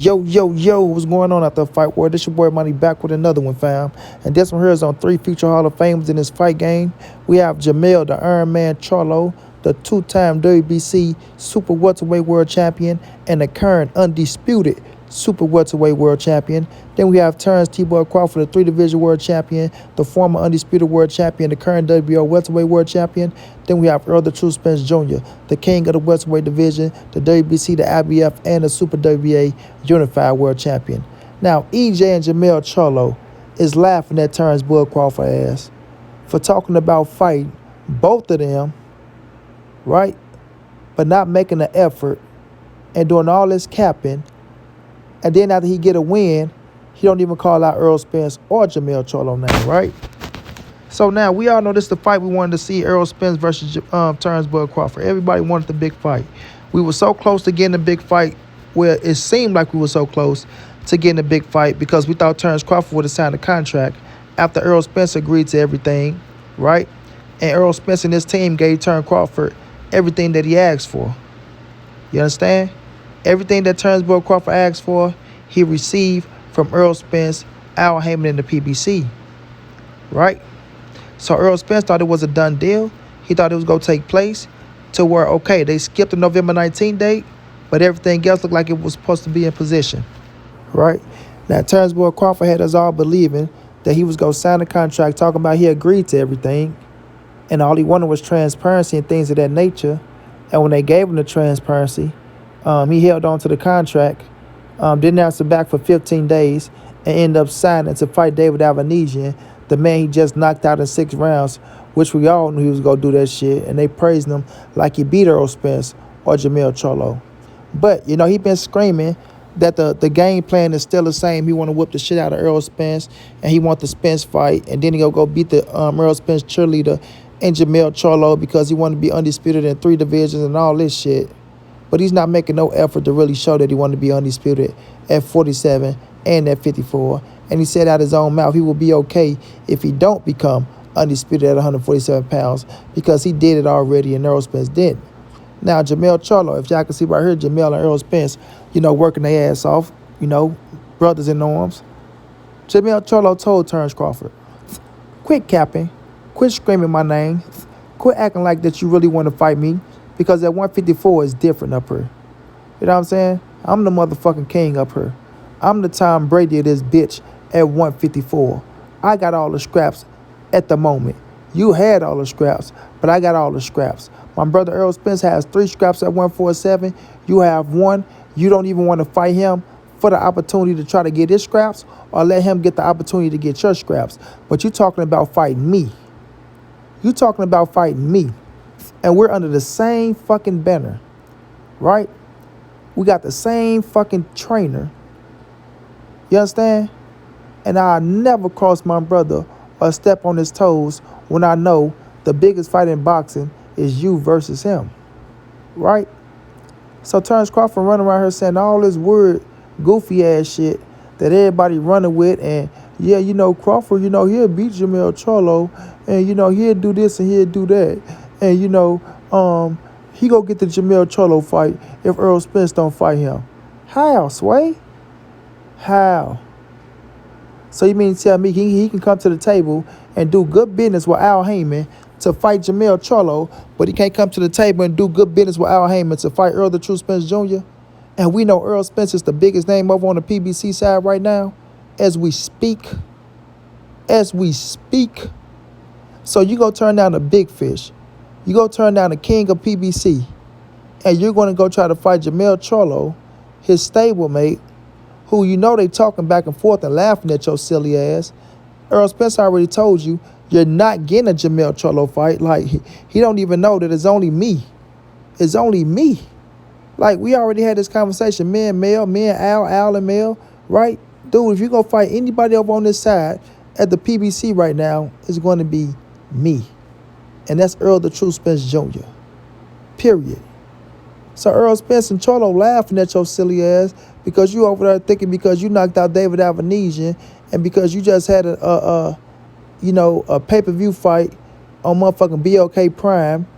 Yo, what's going on out there, Fight World? This your boy Money back with another one, fam. And this one here is on 3 future Hall of Famers in this fight game. We have Jermell, the Iron Man Charlo, the 2-time WBC Super Welterweight World Champion, and the current undisputed Super Welterweight World Champion. Then we have Terence Crawford, the 3-division World Champion, the former undisputed World Champion, the current WBO Welterweight World Champion. Then we have Errol, the True Spence Jr., the king of the Welterweight division, the WBC, the IBF, and the Super WBA Unified World Champion. Now, EJ and Jermell Charlo is laughing at Terence Crawford ass for talking about fighting both of them, right? But not making the effort and doing all this capping. And then after he get a win, he don't even call out Errol Spence or Jermell Charlo now, right? So now we all know this is the fight we wanted to see, Errol Spence versus Terence Crawford. Everybody wanted the big fight. We were so close to getting the big fight where it seemed like we were so close to getting a big fight because we thought Terence Crawford would have signed a contract after Errol Spence agreed to everything, right? And Errol Spence and his team gave Terence Crawford everything that he asked for. You understand? Everything that Terence Crawford asked for, he received from Errol Spence, Al Heyman, and the PBC, right? So Errol Spence thought it was a done deal. He thought it was going to take place to where, okay, they skipped the November 19th date, but everything else looked like it was supposed to be in position, right? Now, Terence Crawford had us all believing that he was going to sign a contract talking about he agreed to everything, and all he wanted was transparency and things of that nature. And when they gave him the transparency, he held on to the contract, didn't answer back for 15 days, and ended up signing to fight David Avanesian, the man he just knocked out in 6 rounds, which we all knew he was going to do that shit, and they praised him like he beat Errol Spence or Jermell Charlo. But, you know, he been screaming that the game plan is still the same. He want to whip the shit out of Errol Spence, and he want the Spence fight, and then he go beat the Errol Spence cheerleader and Jermell Charlo because he want to be undisputed in 3 divisions and all this shit. But he's not making no effort to really show that he wanted to be undisputed at 47 and at 54. And he said out his own mouth he will be okay if he don't become undisputed at 147 pounds because he did it already and Errol Spence didn't. Now, Jermell Charlo, if y'all can see right here, Jermell and Errol Spence, you know, working their ass off, you know, brothers in arms. Jermell Charlo told Terence Crawford, quit capping, quit screaming my name, quit acting like that you really want to fight me. Because at 154 is different up here. You know what I'm saying? I'm the motherfucking king up here. I'm the Tom Brady of this bitch at 154. I got all the scraps at the moment. You had all the scraps, but I got all the scraps. My brother Errol Spence has 3 scraps at 147. You have 1. You don't even want to fight him for the opportunity to try to get his scraps or let him get the opportunity to get your scraps. But you talking about fighting me. You talking about fighting me. And we're under the same fucking banner, right? We got the same fucking trainer. You understand? And I'll never cross my brother or step on his toes when I know the biggest fight in boxing is you versus him, right? So Terence Crawford running around here saying all this weird, goofy ass shit that everybody running with. And yeah, you know, Crawford, you know, he'll beat Jermell Charlo. And, you know, he'll do this and he'll do that. And, you know, he go get the Jermell Charlo fight if Errol Spence don't fight him. How, Sway? How? So you mean to tell me he can come to the table and do good business with Al Heyman to fight Jermell Charlo, but he can't come to the table and do good business with Al Heyman to fight Errol the True Spence Jr.? And we know Errol Spence is the biggest name over on the PBC side right now as we speak. As we speak. So you go turn down the big fish. You go turn down the king of PBC, and you're going to go try to fight Jermell Charlo, his stablemate, who you know they talking back and forth and laughing at your silly ass. Errol Spence already told you you're not getting a Jermell Charlo fight. Like, he don't even know that it's only me. It's only me. Like, we already had this conversation, me and Mel, me and Al and Mel, right? Dude, if you go fight anybody over on this side at the PBC right now, it's going to be me. And that's Errol the True Spence Jr. Period. So Errol Spence and Charlo laughing at your silly ass because you over there thinking because you knocked out David Avanesian and because you just had a pay-per-view fight on motherfucking BOK Prime,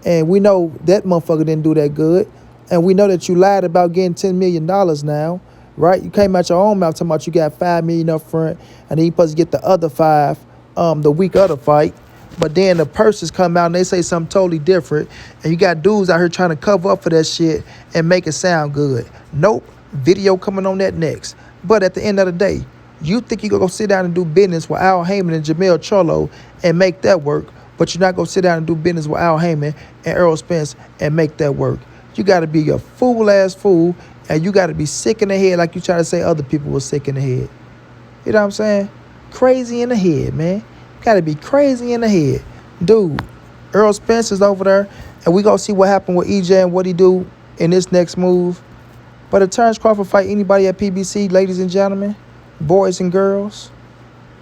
and we know that motherfucker didn't do that good, and we know that you lied about getting $10 million now, right? You came out your own mouth talking about you got $5 million up front, and then you supposed to get the other five the week of the fight. But then the purses come out and they say something totally different, and you got dudes out here trying to cover up for that shit and make it sound good. Nope, video coming on that next. But at the end of the day, you think you gonna go sit down and do business with Al Heyman and Jermell Charlo and make that work, but you're not gonna sit down and do business with Al Heyman and Errol Spence and make that work. You gotta be a fool-ass fool, and you gotta be sick in the head like you try to say other people were sick in the head. You know what I'm saying? Crazy in the head, man. You gotta be crazy in the head. Dude, Errol Spence is over there, and we gonna see what happened with EJ and what he do in this next move. But if Terence Crawford fight anybody at PBC, ladies and gentlemen, boys and girls,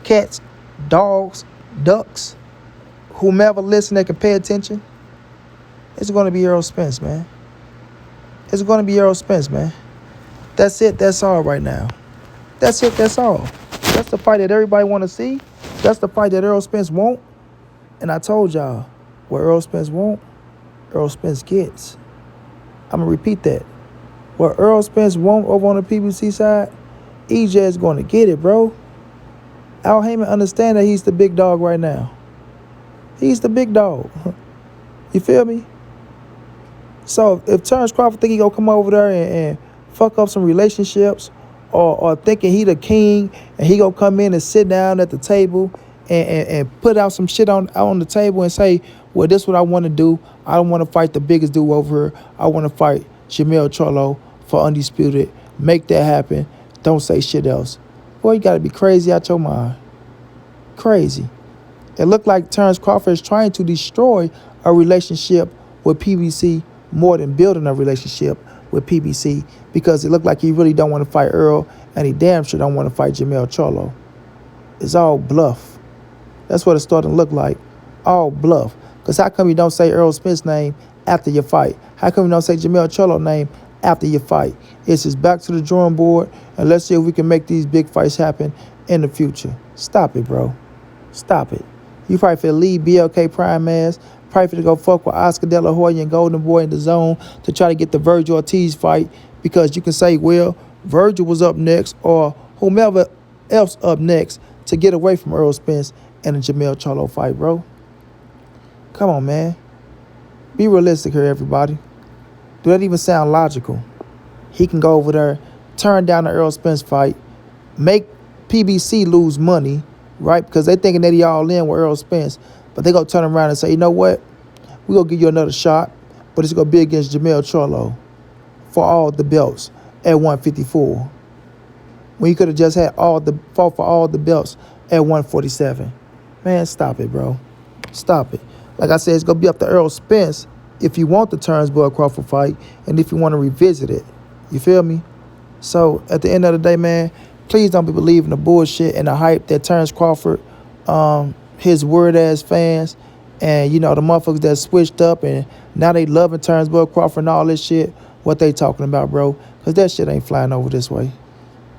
cats, dogs, ducks, whomever listen that can pay attention, it's going to be Errol Spence, man. It's going to be Errol Spence, man. That's it. That's all right now. That's it. That's all. That's the fight that everybody want to see. That's the fight that Errol Spence want. And I told y'all, what Errol Spence want, Errol Spence gets. I'm going to repeat that. What Errol Spence want over on the PBC side, EJ is going to get it, bro. Al Heyman understand that he's the big dog right now. He's the big dog. You feel me? So if Terence Crawford think he gonna come over there and fuck up some relationships, or thinking he the king and he gonna come in and sit down at the table and put out some shit on the table and say, well, this is what I want to do. I don't want to fight the biggest dude over here. I want to fight Jermell Charlo for undisputed. Make that happen. Don't say shit else. Boy, you got to be crazy out your mind. Crazy. It looked like Terence Crawford is trying to destroy a relationship with PBC more than building a relationship with PBC, because it looked like he really don't want to fight Errol, and he damn sure don't want to fight Jermell Charlo. It's all bluff. That's what it's starting to look like. All bluff. Because how come you don't say Errol Spence name after your fight? How come you don't say Jermell Charlo name after your fight? It's just back to the drawing board, and let's see if we can make these big fights happen in the future. Stop it, bro. Stop it. You probably finna leave BLK Prime ass, probably finna go fuck with Oscar De La Hoya and Golden Boy in the zone to try to get the Virgil Ortiz fight, because you can say, well, Virgil was up next, or whomever else up next, to get away from Errol Spence and the Jermell Charlo fight, bro. Come on, man. Be realistic here, everybody. Do that even sound logical? He can go over there, turn down the Errol Spence fight, make PBC lose money, right? Because they thinking that he all in with Errol Spence. But they go turn around and say, you know what? We're going to give you another shot, but it's going to be against Jermell Charlo for all the belts at 154. When you could have just had fought for all the belts at 147. Man, stop it, bro. Stop it. Like I said, it's going to be up to Errol Spence if you want the Terence Crawford fight and if you want to revisit it. You feel me? So, at the end of the day, man, please don't be believing the bullshit and the hype that Terence Crawford, his word-ass fans, and, you know, the motherfuckers that switched up and now they loving Terence Crawford and all this shit, what they talking about, bro. Because that shit ain't flying over this way.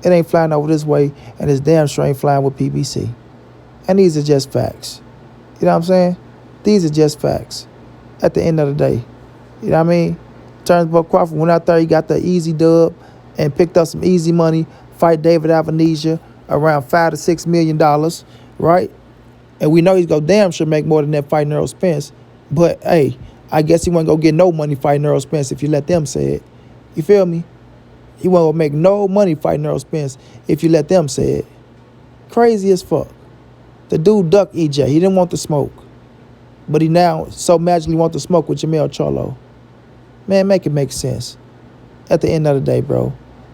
It ain't flying over this way, and it's damn sure ain't flying with PBC. And these are just facts. You know what I'm saying? These are just facts at the end of the day. You know what I mean? Terence Crawford went out there, he got the easy dub and picked up some easy money, fight David Avenesia around $5 to $6 million, right? And we know he's going to damn sure make more than that fighting Errol Spence. But, hey, I guess he wasn't going to get no money fighting Errol Spence if you let them say it. You feel me? He wasn't going to make no money fighting Errol Spence if you let them say it. Crazy as fuck. The dude ducked EJ. He didn't want the smoke. But he now so magically wants to smoke with Jermell Charlo. Man, make it make sense. At the end of the day, bro.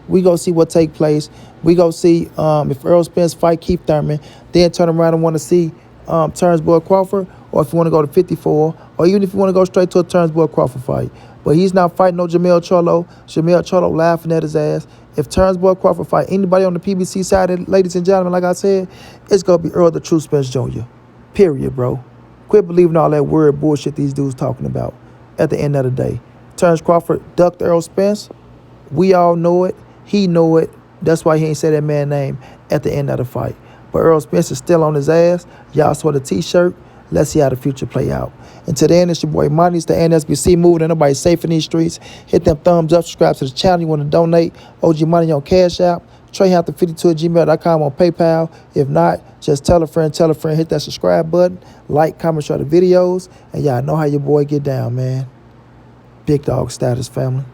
We go see what take place. We go see if Errol Spence fight Keith Thurman, then turn around and want to see Terence Crawford, or if you want to go to 54, or even if you want to go straight to a Terence Crawford fight. But he's not fighting no Jermell Charlo. Jermell Charlo laughing at his ass. If Terence Crawford fight anybody on the PBC side, ladies and gentlemen, like I said, it's going to be Errol the True Spence Jr. Period, bro. Quit believing all that word bullshit these dudes talking about at the end of the day. Terence Crawford ducked Errol Spence. We all know it. He know it. That's why he ain't say that man's name at the end of the fight. But Errol Spence is still on his ass. Y'all saw the T-shirt. Let's see how the future play out. Until then, it's your boy Monty. It's the NSBC moving. Ain't nobody safe in these streets. Hit them thumbs up, subscribe to the channel. You want to donate? OG Money on Cash App. TreyHampton52@gmail.com on PayPal. If not, just tell a friend, hit that subscribe button, like, comment, share the videos, and y'all know how your boy get down, man. Big dog status, family.